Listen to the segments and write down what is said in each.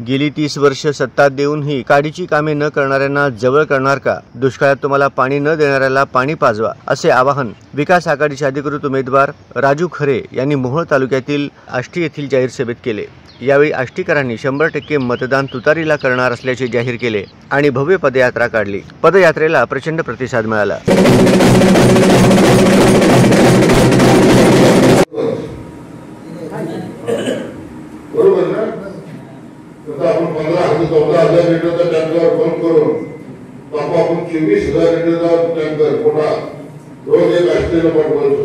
गेली 30 वर्ष सत्ता देऊनही काडीची कामे न करणाऱ्यांना जवळ करणार का? दुष्काळात तुम्हाला पाणी न देणाऱ्याला पाणी पाजवा, असे आवाहन विकास आघाडीचे अधिकृत उमेदवार राजू खरे यांनी मोहोळ तालुक्यातील आष्टी येथील जाहीर सभेत केले। यावेळी आष्टीकरांनी 100% मतदान तुतारीला करणार असल्याचे जाहीर केले आणि भव्य पदयात्रा काढली। पदयात्रेला प्रचंड प्रतिसाद मिळाला। बरोबर ना? आता आपण 15,000-14,000 लिटरचा टँकर बंद करून आपण 24,000 लिटरचा टँकर मोठा रोज एक आष्टीला पाठवायचो।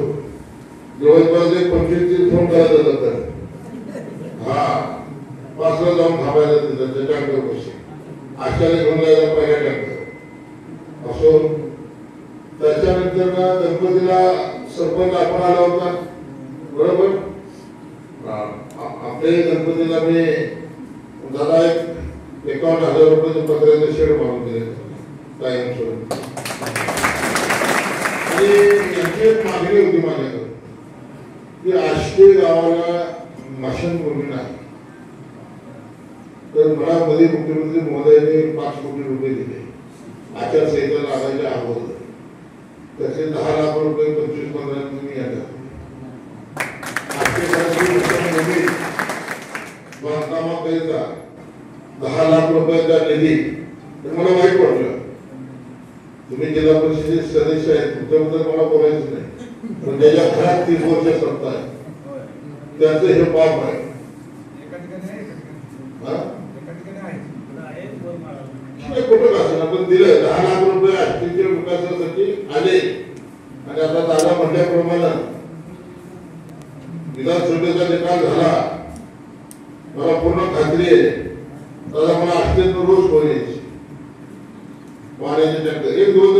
दिवसभर एक 25-30 फोन करायचा जातात। हा 5ला जाऊन थांबायला तिथं टँकर बसते। आष्टाला घेऊन जायला पहिला टँकर असो। त्याच्यानंतर गणपतीला सरपंच आपण आला होता, बरोबर? आपल्या गणपतीला मी दादा 51,000 रुपयाचं पत्र्याचं शेड बांधून दिले कायम स्वरूप। आणि यांची एक मागणी होती माझ्याकडे की आष्टी गावाला स्मशानभूमी नाही, तर मला मध्ये मुख्यमंत्री महोदयांनी 5 कोटी रुपये दिले आचारसंहिता लागायच्या अगोदर। त्याचे 10 लाख रुपये 25-15 दिवसांनी येतात। बांधकामाकरिता 10 लाख रुपयाचा निधी मला माहीत पडलं। तुम्ही जिल्हा परिषदेचे सदस्य आहेत, तुमच्याबद्दल मला बोलायचं नाही, पण त्याच्या घरात 30 वर्ष सत्ता आहे, त्याचं हे पाप आहे। कुठं असं आपण दिलं 10 लाख रुपये आष्टीच्या विकासासाठी आले। आणि आता दादा म्हटल्याप्रमाणे विधानसभेचा निकाल झाला, मला पूर्ण खात्री आहे दादा मला आष्टीत रोज फोन यायची पाण्याचे टँकर। एक 2